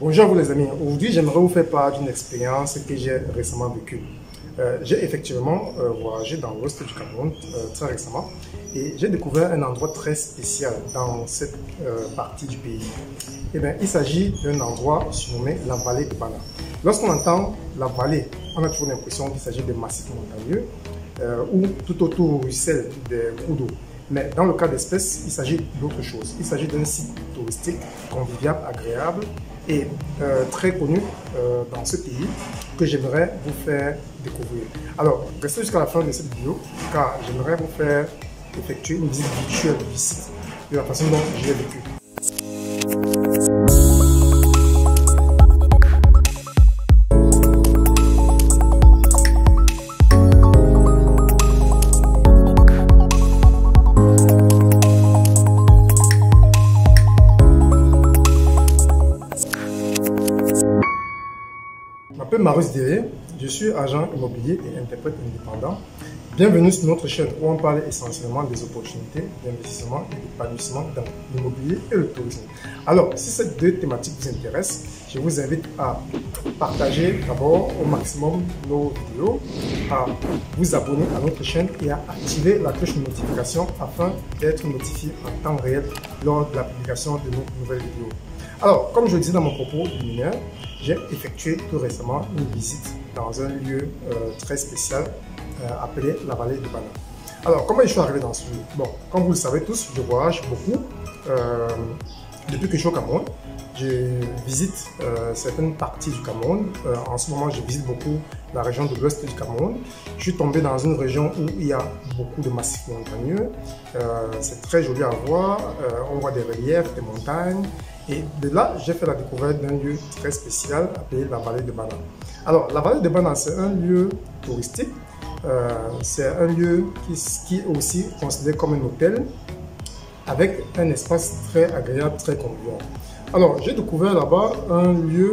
Bonjour à vous les amis, aujourd'hui j'aimerais vous faire part d'une expérience que j'ai récemment vécue. J'ai effectivement voyagé dans l'ouest du Cameroun très récemment et j'ai découvert un endroit très spécial dans cette partie du pays. Eh bien, il s'agit d'un endroit surnommé la vallée de Bana. Lorsqu'on entend la vallée, on a toujours l'impression qu'il s'agit de massifs montagneux où tout autour ruissellent des cours d'eau. Mais dans le cas d'espèce, il s'agit d'autre chose. Il s'agit d'un site touristique convivial, agréable et très connu dans ce pays que j'aimerais vous faire découvrir. Alors, restez jusqu'à la fin de cette vidéo car j'aimerais vous faire effectuer une visite virtuelle du site de la façon dont je l'ai vécu. Je m'appelle Marius Deré, je suis agent immobilier et interprète indépendant. Bienvenue sur notre chaîne où on parle essentiellement des opportunités d'investissement et d'épanouissement dans l'immobilier et le tourisme. Alors, si ces deux thématiques vous intéressent, je vous invite à partager d'abord au maximum nos vidéos, à vous abonner à notre chaîne et à activer la cloche de notification afin d'être notifié en temps réel lors de la publication de nos nouvelles vidéos. Alors, comme je le disais dans mon propos liminaire, j'ai effectué tout récemment une visite dans un lieu très spécial appelé la vallée de Bana. Alors, comment je suis arrivé dans ce lieu? Bon, comme vous le savez tous, je voyage beaucoup. Depuis que je suis au Cameroun, je visite certaines parties du Cameroun. En ce moment, je visite beaucoup la région de l'ouest du Cameroun. Je suis tombé dans une région où il y a beaucoup de massifs montagneux. C'est très joli à voir. On voit des reliefs, des montagnes. Et de là, j'ai fait la découverte d'un lieu très spécial appelé la vallée de Bana. Alors, la vallée de Bana, c'est un lieu touristique. C'est un lieu qui est aussi considéré comme un hôtel avec un espace très agréable, très convivial. Alors, j'ai découvert là-bas un lieu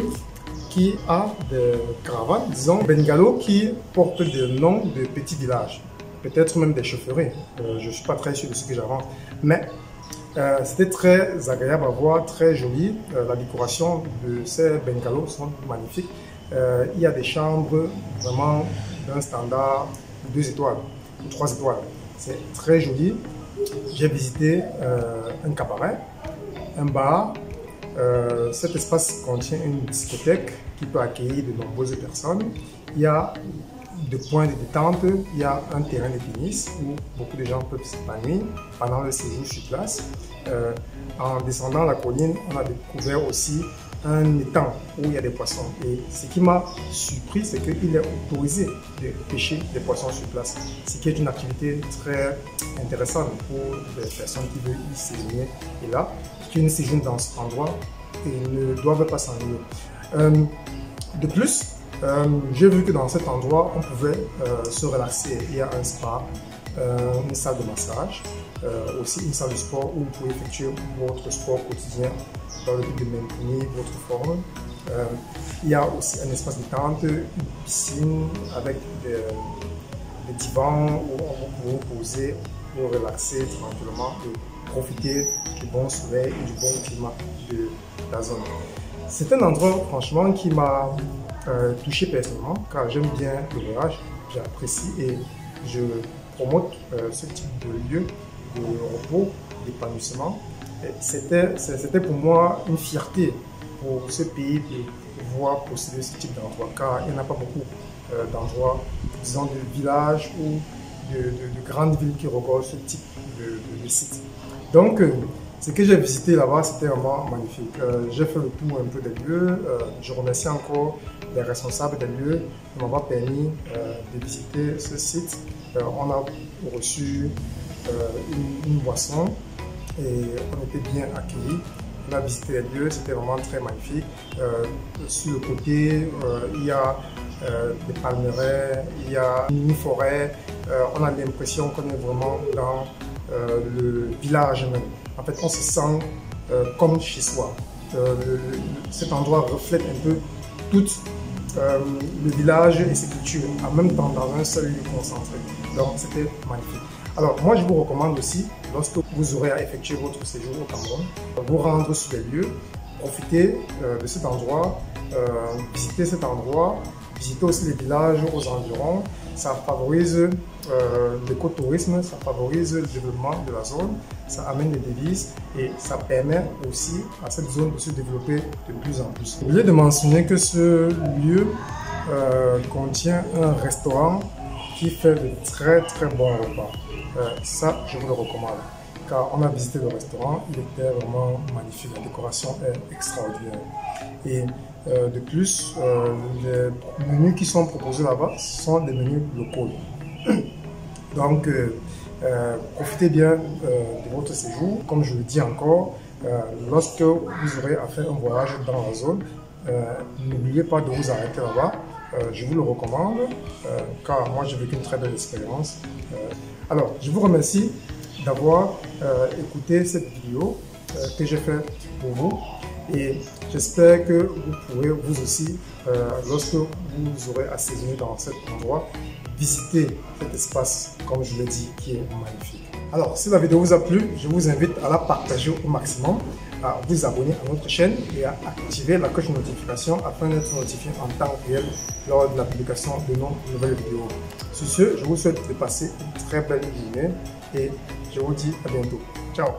qui a des caravanes, disons, bungalows qui portent des noms de petits villages, peut-être même des chaufferies. Je ne suis pas très sûr de ce que j'avance, mais c'était très agréable à voir, très joli. La décoration de ces bungalows sont magnifiques. Il y a des chambres vraiment d'un standard 2 étoiles ou 3 étoiles. C'est très joli. J'ai visité un cabaret, un bar. Cet espace contient une discothèque qui peut accueillir de nombreuses personnes. Il y a des points de détente, il y a un terrain de tennis où beaucoup de gens peuvent s'épanouir pendant le séjour sur place. En descendant la colline, on a découvert aussi un étang où il y a des poissons. Et ce qui m'a surpris, c'est qu'il est autorisé de pêcher des poissons sur place, ce qui est une activité très intéressante pour les personnes qui veulent y séjourner. Et là, qui ne séjournent dans cet endroit et ne doivent pas s'ennuyer. De plus, j'ai vu que dans cet endroit, on pouvait se relaxer. Il y a un spa, une salle de massage, aussi une salle de sport où vous pouvez effectuer votre sport quotidien dans le but de maintenir votre forme. Il y a aussi un espace de détente, une piscine avec des divans où on peut vous poser pour relaxer tranquillement et profiter du bon soleil et du bon climat de la zone. C'est un endroit franchement qui m'a touché personnellement car j'aime bien le voyage, j'apprécie et je promote ce type de lieu de repos, d'épanouissement. C'était pour moi une fierté pour ce pays de pouvoir posséder ce type d'endroit car il n'y en a pas beaucoup d'endroits, disons de villages ou de grandes villes qui regorgent ce type de site. Donc, ce que j'ai visité là-bas, c'était vraiment magnifique. J'ai fait le tour un peu des lieux. Je remercie encore les responsables des lieux qui m'ont permis de visiter ce site. On a reçu une boisson et on était bien accueillis. On a visité les lieux, c'était vraiment très magnifique. Sur le côté, il y a des palmeraies, il y a une mini-forêt. On a l'impression qu'on est vraiment dans le village même. En fait, on se sent comme chez soi. Cet endroit reflète un peu tout le village et ses cultures, en même temps dans un seul lieu concentré. Donc, c'était magnifique. Alors, moi, je vous recommande aussi, lorsque vous aurez à effectuer votre séjour au Cameroun, vous rendre sur les lieux, profiter de cet endroit, visiter cet endroit, visiter aussi les villages aux environs. Ça favorise l'écotourisme, ça favorise le développement de la zone, ça amène des devises et ça permet aussi à cette zone de se développer de plus en plus. J'ai oublié de mentionner que ce lieu contient un restaurant qui fait de très bons repas. Ça, je vous le recommande. Car on a visité le restaurant, il était vraiment magnifique, la décoration est extraordinaire. Et de plus, les menus qui sont proposés là-bas sont des menus locaux. Donc, profitez bien de votre séjour. Comme je le dis encore, lorsque vous aurez à faire un voyage dans la zone, n'oubliez pas de vous arrêter là-bas. Je vous le recommande, car moi j'ai vécu une très belle expérience. Alors, je vous remercie d'avoir écouté cette vidéo que j'ai faite pour vous et j'espère que vous pourrez vous aussi, lorsque vous aurez à séjourner dans cet endroit, visiter cet espace, comme je l'ai dit, qui est magnifique. Alors, si la vidéo vous a plu, je vous invite à la partager au maximum, à vous abonner à notre chaîne et à activer la cloche de notification afin d'être notifié en temps réel lors de la publication de nos nouvelles vidéos. Sur ce, je vous souhaite de passer une très belle journée et je vous dis à bientôt. Ciao!